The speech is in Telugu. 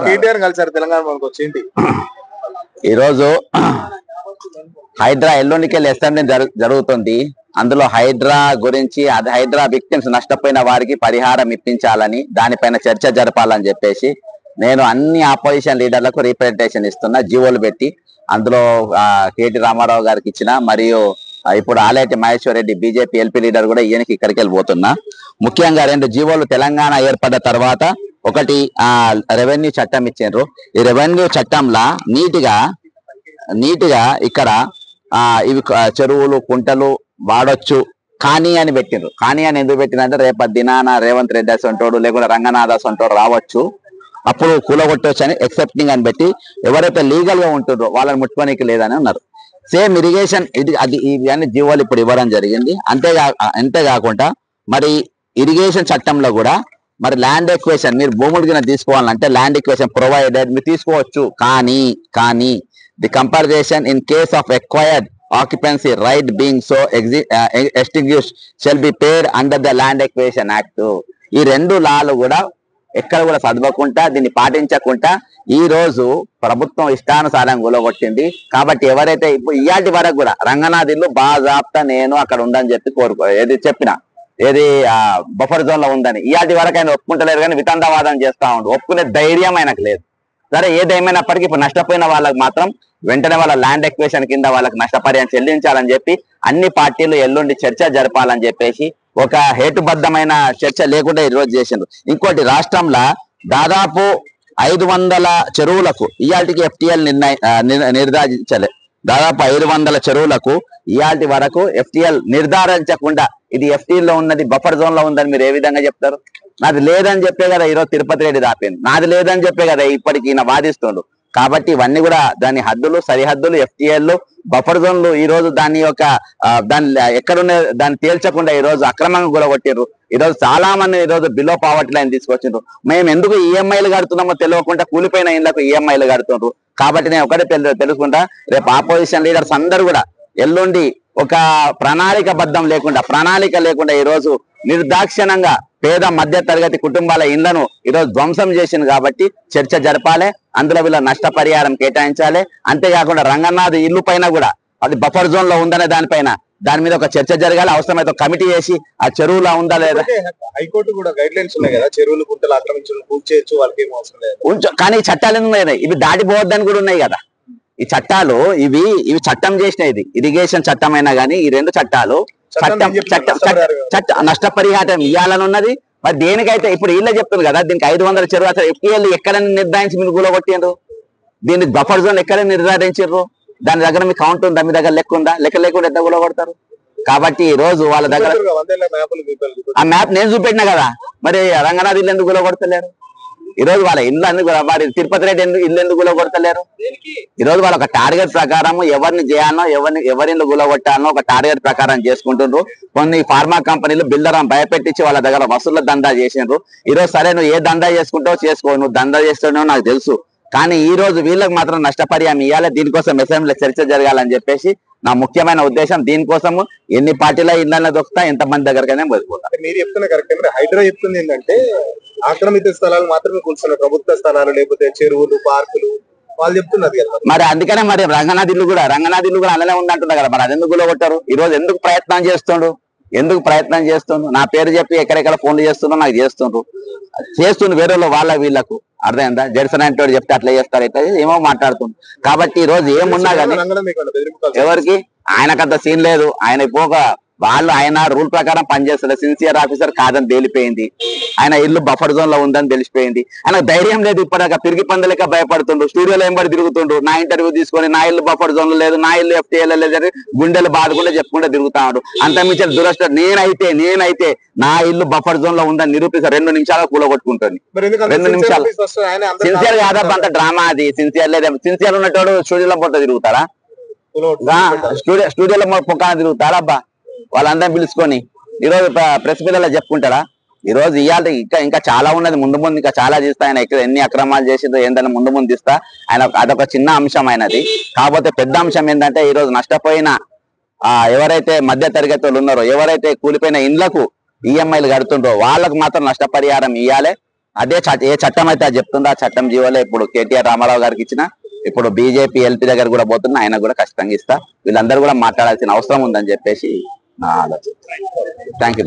కేటీఆర్ కలిసారు తెలంగాణ వచ్చి ఈ రోజు హైడ్రా ఎల్లుండికెళ్ళి అసెంబ్లీ జరుగుతుంది. అందులో హైడ్రా గురించి హైడ్రా విక్టిమ్స్ నష్టపోయిన వారికి పరిహారం ఇప్పించాలని దానిపైన చర్చ జరపాలని చెప్పేసి నేను అన్ని ఆపోజిషన్ లీడర్లకు రిప్రజెంటేషన్ ఇస్తున్నా, జీవోలు పెట్టి. అందులో కేటీ రామారావు గారికి ఇచ్చిన, మరియు ఇప్పుడు Aleti Maheshwar Reddy BJP LP leader కూడా ఈయనకి ఇక్కడికి వెళ్ళిపోతున్నా. ముఖ్యంగా 2 జీవోలు తెలంగాణ ఏర్పడ్డ తర్వాత ఒకటి రెవెన్యూ చట్టం ఇచ్చిండ్రు. ఈ రెవెన్యూ చట్టంలా నీటిగా ఇక్కడ ఇవి చెరువులు కుంటలు వాడొచ్చు కానీ అని పెట్టిండ్రు. కానీ అని ఎందుకు పెట్టినంటే రేపటి దినాన రేవంత్ రెడ్డి అసంటోడు లేకుంటే రంగనాథ్ అసంటోడు రావచ్చు, అప్పుడు కూలగొట్టవచ్చు అని ఎక్సెప్టింగ్ అని పెట్టి ఎవరైతే లీగల్ గా ఉంటుండ్రో వాళ్ళని ముట్టుకోనికి లేదని అన్నారు. సేమ్ ఇరిగేషన్ ఇవన్నీ జీవోలు ఇప్పుడు ఇవ్వడం జరిగింది. అంతేకాకుండా మరి ఇరిగేషన్ చట్టంలో కూడా మరి ల్యాండ్ ఎక్వేషన్ మీరు భూములు కింద తీసుకోవాలంటే ల్యాండ్ ఎక్వేషన్ ప్రొవైడెడ్ మీరు తీసుకోవచ్చు. కానీ the compensation in case of acquired occupancy right being so extinguished shall be paid under the land acquisition act. ఈ 2 లాలు కూడా ఎక్కడ కూడా చదవకుండా దీన్ని పాటించకుండా ఈ రోజు ప్రభుత్వం ఇష్టానుసారం గులగొట్టింది. కాబట్టి ఎవరైతే ఇప్పుడు ఇయాటి వరకు కూడా రంగనాథ్ ఇల్లు బాజాప్తా నేను అక్కడ ఉందని చెప్పి చెప్పిన బఫర్ జోన్ లో ఉందని ఇయాటి వరకు ఆయన ఒప్పుకుంటలేరు, కానీ వితండవాదం చేస్తా ఉండు. ఒప్పుకునే ధైర్యం ఆయనకు లేదు. సరే ఏదేమైనప్పటికీ ఇప్పుడు నష్టపోయిన వాళ్ళకి మాత్రం వెంటనే వాళ్ళ ల్యాండ్ ఎక్వేషన్ కింద వాళ్ళకి నష్టపరిహారం చెల్లించాలని చెప్పి అన్ని పార్టీలు ఎల్లుండి చర్చ జరపాలని చెప్పేసి ఒక హేతుబద్ధమైన చర్చ లేకుండా ఈరోజు చేసిండ్రు. ఇంకోటి రాష్ట్రంలో దాదాపు 500 చెరువులకు ఇయాల్టికి ఎఫ్టీఎల్ నిర్ధారించలే. దాదాపు 500 చెరువులకు ఇయాల్టి వరకు ఎఫ్టీఎల్ నిర్ధారించకుండా ఇది ఎఫ్టీఎల్ లో ఉన్నది బఫర్ జోన్ లో ఉందని మీరు ఏ విధంగా చెప్తారు? నాది లేదని చెప్పే కదా ఈరోజు తిరుపతి రెడ్డి దాపింది, నాది లేదని చెప్పే కదా ఇప్పటికి ఈయన వాదిస్తుండు. కాబట్టి ఇవన్నీ కూడా దాని హద్దులు సరిహద్దులు ఎఫ్టీఎల్ బఫర్ జోన్లు ఈ రోజు దాని యొక్క ఎక్కడున్న దాన్ని తేల్చకుండా ఈ రోజు అక్రమంగా గురగొట్టిర్రు. ఈ రోజు చాలా మంది ఈ రోజు బిలో పావర్టీ లైన్ తీసుకొచ్చిండ్రు. మేము ఎందుకు ఈఎంఐలు కడుతున్నామో తెలియకుండా కూలిపోయిన ఇళ్లకు ఈఎంఐలు కడుతుండ్రు. కాబట్టి నేను ఒకటే తెలుసుకుంటా, రేపు ఆపోజిషన్ లీడర్స్ అందరూ కూడా ఎల్లుండి ఒక ప్రణాళిక లేకుండా ఈ రోజు నిర్దాక్షిణంగా పేద మధ్య తరగతి కుటుంబాల ఇళ్లను ఈరోజు ధ్వంసం చేసింది. కాబట్టి చర్చ జరపాలి, అందులో వీళ్ళ నష్టపరిహారం కేటాయించాలి. అంతేకాకుండా రంగనాథ్ ఇల్లు పైన కూడా అది బఫర్ జోన్ లో ఉందనే దాని మీద ఒక చర్చ జరగాలి. అవసరమైతే కమిటీ చేసి ఆ చెరువులో ఉందా లేదా. హైకోర్టు కూడా గైడ్ లైన్స్ ఉన్నాయి కదా, చెరువులు గుంటలు ఆక్రమించడం చేయొచ్చు, వాళ్ళకి ఏం అవసరం లేదు. కానీ ఈ చట్టాలు ఎందుకు ఉన్నాయి? ఇవి దాటిపోవద్దని కూడా ఉన్నాయి కదా ఈ చట్టాలు. ఇవి చట్టం చేసినది ఇరిగేషన్ చట్టం అయినా కానీ ఈ 2 చట్టాలు నష్టపరిహారం ఇవ్వాలని ఉన్నది. మరి దేనికైతే ఇప్పుడు వీళ్ళే చెప్తారు కదా, దీనికి 500 చెరువు అసలు ఎఫ్టీఎల్ ఎక్కడైనా నిర్ధారించి మీరు కూలగొట్టిండ్రు, దీన్ని బఫర్ జోన్ ఎక్కడ నిర్ధారించారు, దాని దగ్గర మీ కౌంట్ ఉందా, మీ దగ్గర లెక్క ఉందా? లెక్క లేకుండా ఎంత కూలగొడతారు? కాబట్టి ఈ రోజు వాళ్ళ దగ్గర ఆ మ్యాప్ నేను చూపెట్టినా కదా, మరి రంగనాథ్ ఇల్లు ఎందుకు కూలగొడతలేరు? ఈ రోజు వాళ్ళ ఇల్లు ఎందుకు వారి తిరుపతి రెడ్డి ఇల్లు ఎందుకు గులగొడతలేరు? ఈ రోజు వాళ్ళ ఒక టార్గెట్ ప్రకారం ఎవరిని చేయాలనో ఎవరిని గులగొట్టాలనో ఒక టార్గెట్ ప్రకారం చేసుకుంటుండ్రు. కొన్ని ఫార్మా కంపెనీలు బిల్డర్లను భయపెట్టించి వాళ్ళ దగ్గర వసూళ్ల దందా చేసిండ్రు. ఈ రోజు సరే నువ్వు ఏ దందా చేసుకుంటావో చేసుకో, నువ్వు దందా చేస్తున్నావు నాకు తెలుసు, కానీ ఈ రోజు వీళ్ళకి మాత్రం నష్టపరిహారం ఇవ్వాలి. దీనికోసం అసెంబ్లీలో చర్చ జరగాలని చెప్పేసి నా ముఖ్యమైన ఉద్దేశం. దీనికోసము ఎన్ని పార్టీల ఇళ్ళని దొరుకుతా ఎంతమంది దగ్గరకైనా పోతా. మీరు చెప్తున్న కరెక్ట్. హైడ్రా చెప్తుంది ఏంటంటే ఆక్రమిత స్థలాలు మాత్రమే కూర్చున్నారు, ప్రభుత్వ స్థలాలు లేకపోతే చెరువులు పార్కులు వాళ్ళు చెప్తున్నారు కదా. మరి అందుకనే మరి రంగనాథ్ ఇల్లు కూడా అలానే ఉందంటున్నారు కదా, మరి అది ఎందుకు గులగొట్టారు? ఈ రోజు ఎందుకు ప్రయత్నం చేస్తుండ్రు? నా పేరు చెప్పి ఎక్కడెక్కడ ఫోన్లు చేస్తుండ్రు, నాకు చేస్తుండ్రు వేరే వాళ్ళ వీళ్ళకు అర్థమైందా? జడ్సన్ అంటే చెప్తే అట్లా చేస్తారు, ఇట్లా ఏమో మాట్లాడుతుంది. కాబట్టి ఈ రోజు ఏమున్నా కానీ ఎవరికి ఆయనకంత సీన్ లేదు. ఆయన రూల్ ప్రకారం పనిచేస్తారు. సిన్సియర్ ఆఫీసర్ కాదని తేలిపోయింది. ఆయన ఇల్లు బఫర్ జోన్ లో ఉందని తెలిసిపోయింది. ఆయన ధైర్యం లేదు. ఇప్పటిదాకా తిరిగి పందలేక భయపడుతుండ్రు, స్టూడియోలో ఎంబడి తిరుగుతుండ్రు. నా ఇంటర్వ్యూ తీసుకొని నా ఇల్లు బఫర్ జోన్ లో లేదు, నా ఇల్లు ఎఫ్టీఎల్ లేదని గుండెలు బాధకుండా చెప్పుకుంటే తిరుగుతాడు. అంతమించి దురదృష్టం నేనైతే నా ఇల్లు బఫర్ జోన్ లో ఉందని నిరూపిస్తారు. 2 నిమిషాలు కూలగొట్టుకుంటుంది. 2 నిమిషాలు సిన్సియర్ కాదబ్బా, అంత డ్రామా అది. సిన్సియర్ ఉన్నట్టు స్టూడియోలో పొట్ట తిరుగుతారా? స్టూడియోలో పొక్కన తిరుగుతారా అబ్బా? వాళ్ళందరినీ పిలుచుకొని ఈరోజు ప్రెస్ మీడియాలో చెప్పుకుంటారా? ఈ రోజు ఇవాళ ఇంకా చాలా ఉన్నది, ముందు ఇంకా చాలా తీస్తా. ఆయన ఎన్ని అక్రమాలు చేసిందో ఏంటని ముందు తీస్తా. అదొక చిన్న అంశం అయినది. కాకపోతే పెద్ద అంశం ఏంటంటే ఈ రోజు నష్టపోయిన ఎవరైతే మధ్య తరగతి వాళ్ళు ఉన్నారో, ఎవరైతే కూలిపోయిన ఇండ్లకు ఈఎంఐలు కడుతుండ్రో వాళ్ళకు మాత్రం నష్టపరిహారం ఇవ్వాలి. అదే ఏ చట్టం అయితే అది చెప్తుందో ఆ చట్టం జీవోలో ఇప్పుడు కేటీఆర్ రామారావు గారికి ఇచ్చిన, ఇప్పుడు బీజేపీ ఎల్పీ దగ్గర కూడా పోతున్నా, ఆయన కూడా ఖచ్చితంగా ఇస్తా. వీళ్ళందరూ కూడా మాట్లాడాల్సిన అవసరం ఉందని చెప్పేసి నా ఆలోచన. Thank you.